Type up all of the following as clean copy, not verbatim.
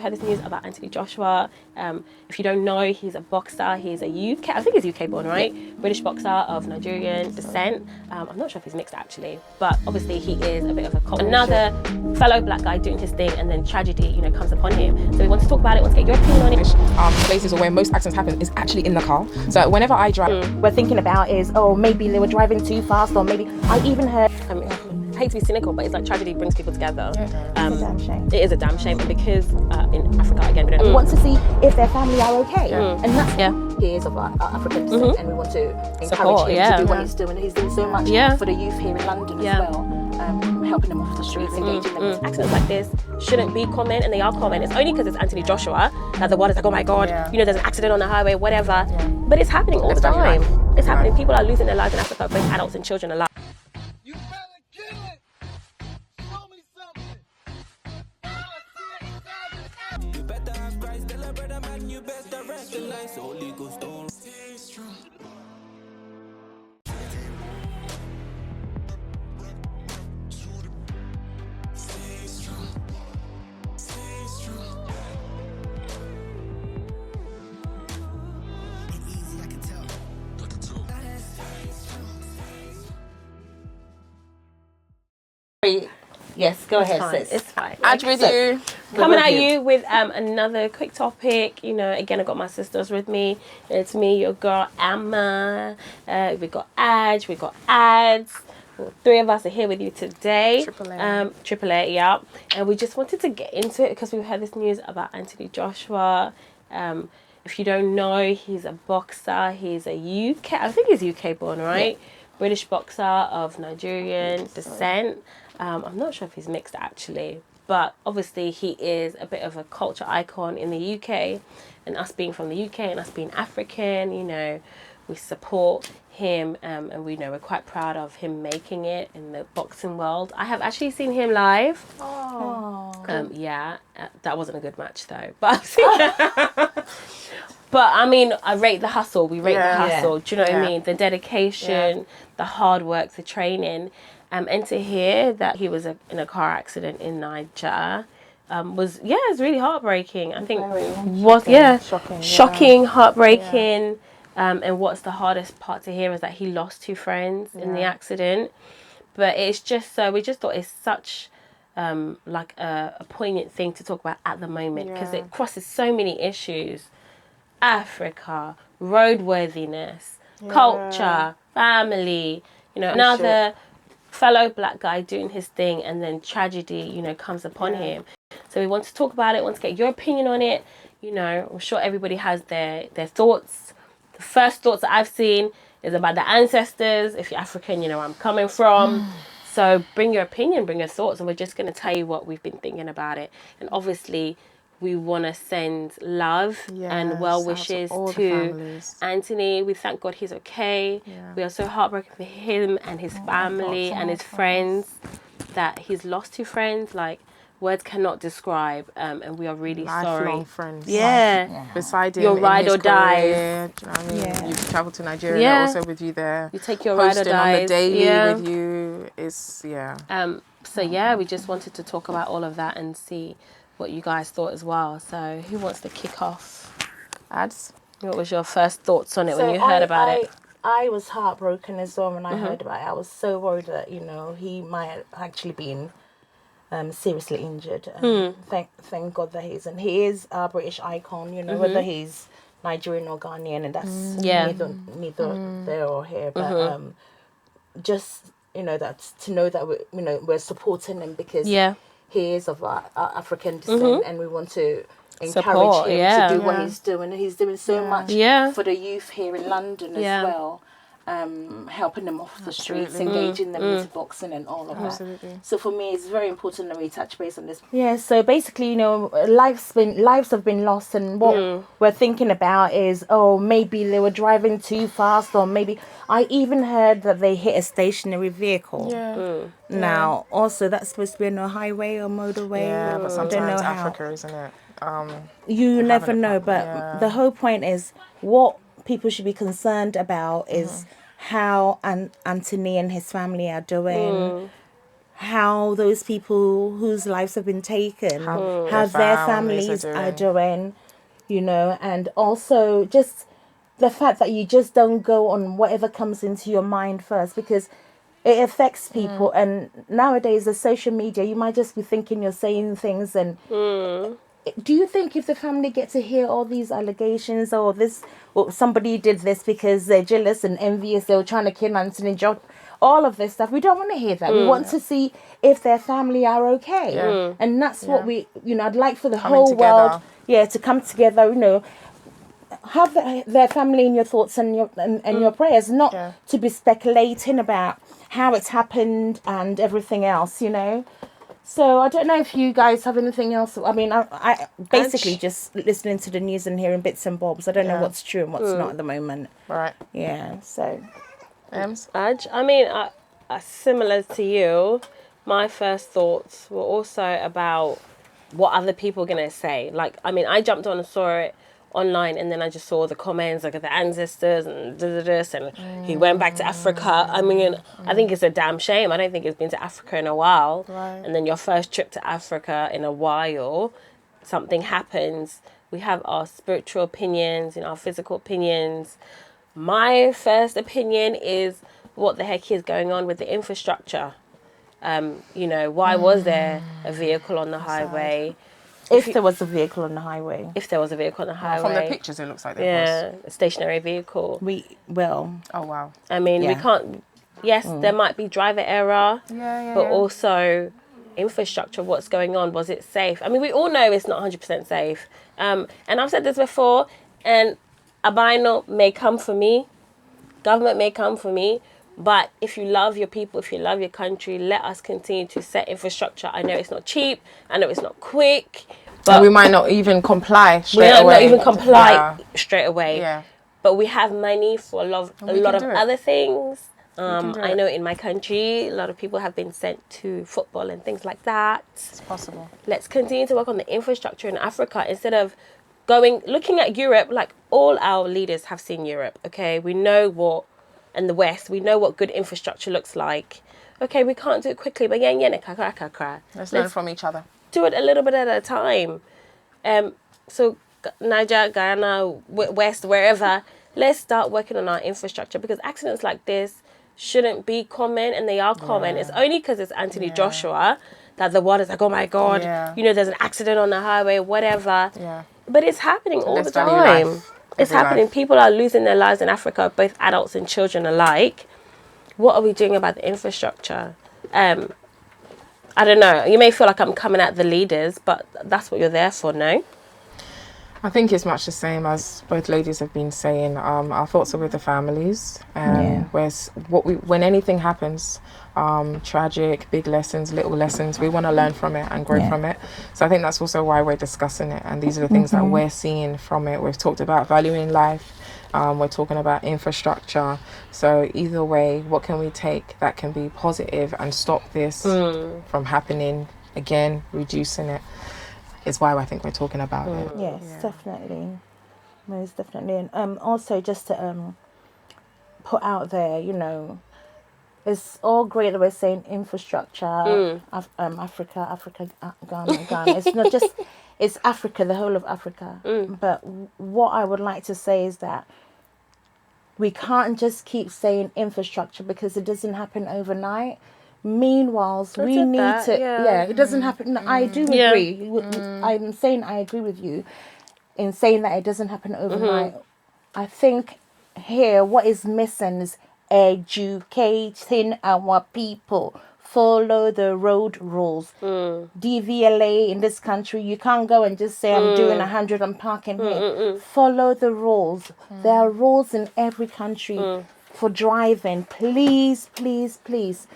I heard this news about Anthony Joshua. If you don't know, he's a boxer. He's a UK, I think he's UK born, right? British boxer of Nigerian descent. I'm not sure if he's mixed actually, but obviously he is a bit of a cult. Another fellow black guy doing his thing, and then tragedy, comes upon him. So we want to talk about it, want to get your opinion on it. Places where most accidents happen is actually in the car. So whenever I drive, we're thinking about is, oh, maybe they were driving too fast, or maybe I even heard. I hate to be cynical, but it's like tragedy brings people together. It's a damn shame. It is a damn shame, and because in Africa again, We want to see if their family are okay, and that's Yeah. he is of African descent, and we want to encourage Support, him yeah. to do what he's doing. He's doing so much for the youth here in London as well, helping them off the streets, engaging them. Accidents like this shouldn't be common, and they are common. It's only because it's Anthony Joshua that the world is like, oh my god, there's an accident on the highway, whatever. But it's happening all the time. It's happening. People are losing their lives in Africa, both adults and children alike. You better kill it. Show me something. You better have Christ, tell a brother man, you better rest in life. Holy Ghost, don't stay strong. Stay strong. Stay strong. Ain't easy, I can tell. Yes, go ahead, Fine. sis. It's fine. Ad with you. Coming at you with another quick topic. Again, I got my sisters with me. It's me, your girl Emma. We got Aj, we got Ads. Three of us are here with you today. Triple A, yeah. And we just wanted to get into it because we've heard this news about Anthony Joshua. If you don't know, he's a boxer. He's a UK, I think he's UK born, right? Yeah. British boxer of Nigerian descent. I'm not sure if he's mixed actually, but obviously he is a bit of a culture icon in the UK, and us being from the UK and us being African, we support him, and we're quite proud of him making it in the boxing world. I have actually seen him live. That wasn't a good match though, but but I mean, I rate the hustle. We rate the hustle. Do you know what I mean? The dedication, the hard work, the training. And to hear that he was in a car accident in Niger was it's really heartbreaking. I think shocking, heartbreaking. And what's the hardest part to hear is that he lost two friends in the accident. But it's just we just thought it's such like a poignant thing to talk about at the moment because it crosses so many issues: Africa, roadworthiness, culture, family. Another fellow black guy doing his thing, and then tragedy, comes upon him. So we want to talk about it, want to get your opinion on it. I'm sure everybody has their thoughts. The first thoughts that I've seen is about the ancestors. If you're African, where I'm coming from. So bring your opinion, bring your thoughts, and we're just going to tell you what we've been thinking about it. And obviously, we want to send love and well wishes to Anthony. We thank God he's okay. We are so heartbroken for him and his family and his friends that he's lost two friends. Like, words cannot describe. And we are really sorry. Lifelong friends. Beside him, your ride or die. Do you know what I mean? You've travelled to Nigeria, they're also with you there. You take your ride or die. On the daily with you. It's, So we just wanted to talk about all of that and see what you guys thought as well. So who wants to kick off? Ads? What was your first thoughts on it when you heard about it? I was heartbroken as well when I heard about it. I was so worried that, he might have actually been seriously injured. Thank God that he isn't. He is a British icon, whether he's Nigerian or Ghanaian, and that's neither there or here. But just, that's to know that we're supporting him because he is of African descent, and we want to encourage him to do what he's doing. And he's doing so much for the youth here in London as well, helping them off the streets, engaging them into boxing and all of that. So for me, it's very important that we touch base on this. Yeah, so basically, lives have been lost, and what we're thinking about is, oh, maybe they were driving too fast, or maybe I even heard that they hit a stationary vehicle. Now, also, that's supposed to be on a highway or motorway. Yeah, but sometimes Africa, isn't it? You never know, but the whole point is what people should be concerned about is how Anthony and his family are doing, how those people whose lives have been taken, how their families are doing, you know, and also just the fact that you just don't go on whatever comes into your mind first, because it affects people. And nowadays, the social media, you might just be thinking you're saying things. And do you think if the family get to hear all these allegations, or this, or somebody did this because they're jealous and envious, they were trying to kill Anthony John, all of this stuff, we don't want to hear that. We want to see if their family are okay. And that's what we, you know, I'd like for the whole world, to come together, you know, have their family in your thoughts and your prayers, not to be speculating about how it's happened and everything else, you know. So I don't know if you guys have anything else. I mean, I basically just listening to the news and hearing bits and bobs. I don't know what's true and what's not at the moment. Right. Yeah, so... I mean, similar to you, my first thoughts were also about what other people are going to say. Like, I mean, I jumped on and saw it online, and then I just saw the comments, like, the ancestors and this, and he went back to Africa. I mean, I think it's a damn shame. I don't think he's been to Africa in a while. Right. And then your first trip to Africa in a while, something happens. We have our spiritual opinions and our physical opinions. My first opinion is what the heck is going on with the infrastructure. You know, why was there a vehicle on the highway? If there was a vehicle on the highway. If there was a vehicle on the highway. From the pictures, it looks like there was. A stationary vehicle. Oh, wow. I mean, we can't... Yes, there might be driver error. But also infrastructure, what's going on? Was it safe? I mean, we all know it's not 100% safe. And I've said this before, and albino may come for me, government may come for me, but if you love your people, if you love your country, let us continue to set infrastructure. I know it's not cheap, I know it's not quick, but and we might not even comply straight away. We might not even comply straight away. Yeah. But we have money for a lot of other things. I know in my country, a lot of people have been sent to football and things like that. It's possible. Let's continue to work on the infrastructure in Africa instead of looking at Europe. Like, all our leaders have seen Europe, okay? We know what, and the West, we know what good infrastructure looks like. Okay, we can't do it quickly, but Let's learn from each other. Do it a little bit at a time. So Niger, Guyana, West, wherever, let's start working on our infrastructure, because accidents like this shouldn't be common, and they are common. It's only because it's Anthony Joshua that the world is like, oh my God, you know, there's an accident on the highway, whatever. Yeah. But it's happening all the time. It's happening. People are losing their lives in Africa, both adults and children alike. What are we doing about the infrastructure? I don't know. You may feel like I'm coming at the leaders, but that's what you're there for, no? I think it's much the same as both ladies have been saying. Our thoughts are with the families. When anything happens, tragic, big lessons, little lessons, we want to learn from it and grow from it. So I think that's also why we're discussing it. And these are the things that we're seeing from it. We've talked about valuing life. We're talking about infrastructure. So either way, what can we take that can be positive and stop this from happening again, reducing it? Is why I think we're talking about it. Yes, definitely. Most definitely. And also just to put out there, you know, it's all great that we're saying infrastructure, Africa, Ghana. It's not just, it's Africa, the whole of Africa. But what I would like to say is that we can't just keep saying infrastructure, because it doesn't happen overnight. Meanwhile, we need to... it doesn't happen. No, I do agree. I'm saying I agree with you in saying that it doesn't happen overnight. I think here what is missing is educating our people. Follow the road rules. DVLA in this country, you can't go and just say, I'm doing 100, I'm parking here. Follow the rules. There are rules in every country for driving. Please, please, please.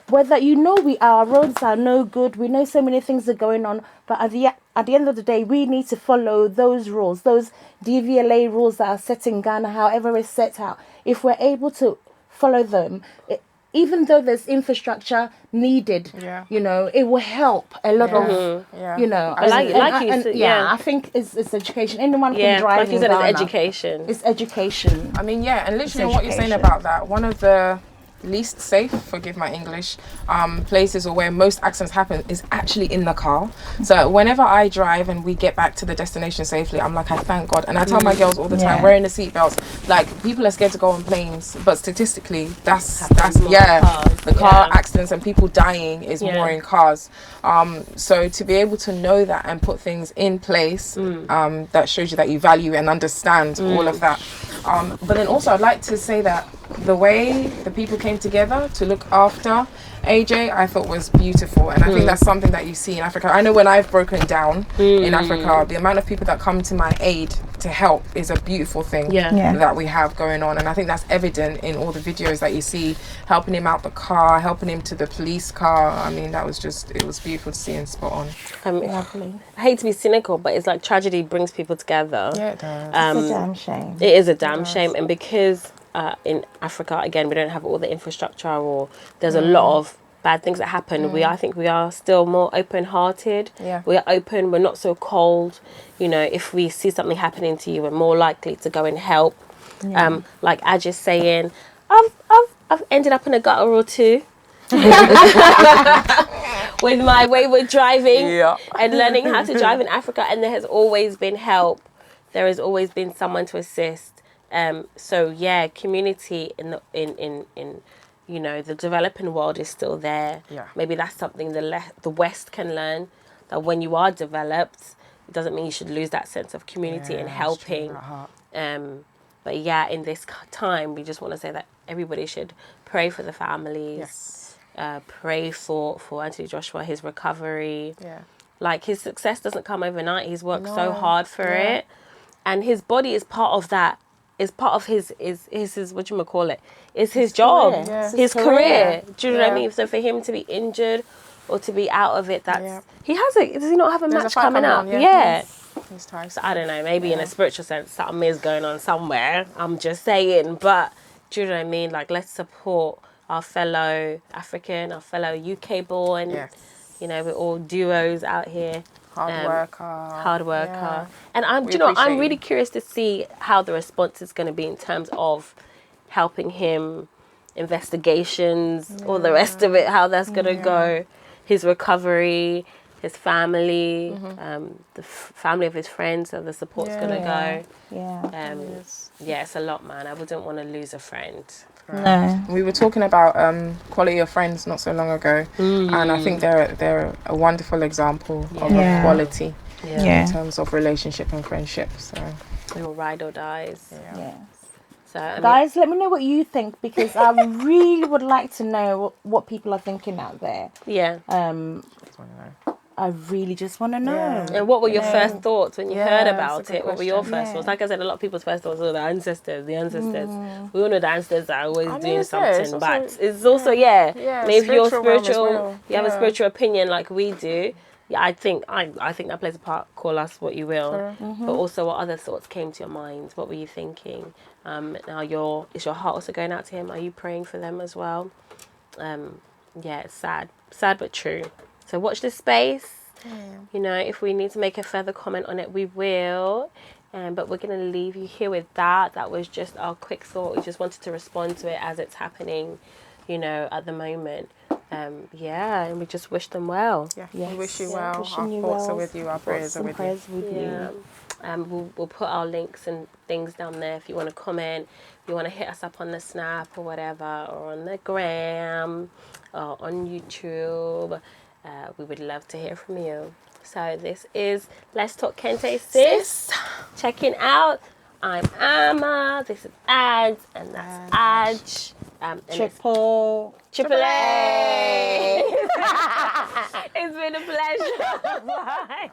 Whether, you know, our roads are no good, we know so many things are going on, but at the end of the day, we need to follow those rules, those DVLA rules that are set in Ghana, however it's set out. If we're able to follow them, even though there's infrastructure needed, you know, it will help a lot of, you know. I think it's education. Anyone can drive like you said, in Ghana. It's education. It's education. I mean, and literally what you're saying about that, one of the least safe, forgive my English, places or where most accidents happen is actually in the car. So whenever I drive and we get back to the destination safely, I'm like, I thank God. And I tell my girls all the time, wearing the seatbelts, like, people are scared to go on planes, but statistically that's the car accidents and people dying is more in cars. So to be able to know that and put things in place, that shows you that you value and understand all of that. But then also I'd like to say that the way the people came together to look after AJ, I thought was beautiful, and I think that's something that you see in Africa. I know when I've broken down in Africa, the amount of people that come to my aid to help is a beautiful thing that we have going on, and I think that's evident in all the videos that you see, helping him out the car, helping him to the police car. I mean, it was beautiful to see and spot on. Lovely. I hate to be cynical, but it's like tragedy brings people together. Yeah, it does. It's a damn shame. It is a damn shame, and because in Africa, again, we don't have all the infrastructure, or there's a lot of bad things that happen. I think we are still more open-hearted. Yeah. We are open. We're not so cold. You know, if we see something happening to you, we're more likely to go and help. Like Aj is saying, I've ended up in a gutter or two. With my wayward driving and learning how to drive in Africa, and there has always been help. There has always been someone to assist. So yeah, community in you know, the developing world is still there. Yeah. Maybe that's something the West can learn, that when you are developed, it doesn't mean you should lose that sense of community and helping. But yeah, in this time, we just want to say that everybody should pray for the families. Yes. Pray for Anthony Joshua, his recovery. Yeah. Like, his success doesn't come overnight. He's worked so hard for it, and his body is part of that. Is part of his what you call it? Is his job, his career. Do you know what I mean? So for him to be injured or to be out of it, that's he has a. Does he not have a match coming up? He's tired. So I don't know. Maybe in a spiritual sense, something is going on somewhere. I'm just saying, but do you know what I mean? Like, let's support our fellow African, our fellow UK born. Yes. You know, we're all duos out here. Hard worker. Yeah. And I'm really curious to see how the response is going to be in terms of helping him, investigations, all the rest of it, how that's going to go, his recovery, his family, the family of his friends, how the support's going to go. Yeah, it's a lot, man. I wouldn't want to lose a friend. No. We were talking about quality of friends not so long ago, and I think they're a wonderful example of quality in terms of relationship and friendship. So They're all ride or dies. Yeah. So I mean, guys, let me know what you think, because I really would like to know what people are thinking out there. Yeah. I really just want to know. And what were your first thoughts when you heard about it? What were your first thoughts? Like I said, a lot of people's first thoughts are the ancestors. We all know the ancestors are always doing something, but it's also maybe if you're spiritual, you have a spiritual opinion like we do. Yeah, I think that plays a part. Call us what you will, but also what other thoughts came to your mind? What were you thinking? Now is your heart also going out to him? Are you praying for them as well? It's sad but true. So watch this space. You know, if we need to make a further comment on it, we will. But we're going to leave you here with that. That was just our quick thought. We just wanted to respond to it as it's happening, you know, at the moment. And we just wish them well. Yeah, we wish you well. Our thoughts are with you. Our prayers are with you. We'll put our links and things down there if you want to comment. If you want to hit us up on the Snap or whatever, or on the Gram, or on YouTube. We would love to hear from you. So this is Let's Talk Kente Sis. Checking out. I'm Amma. This is Ads, and that's Aj. Triple A. It's been a pleasure. Bye.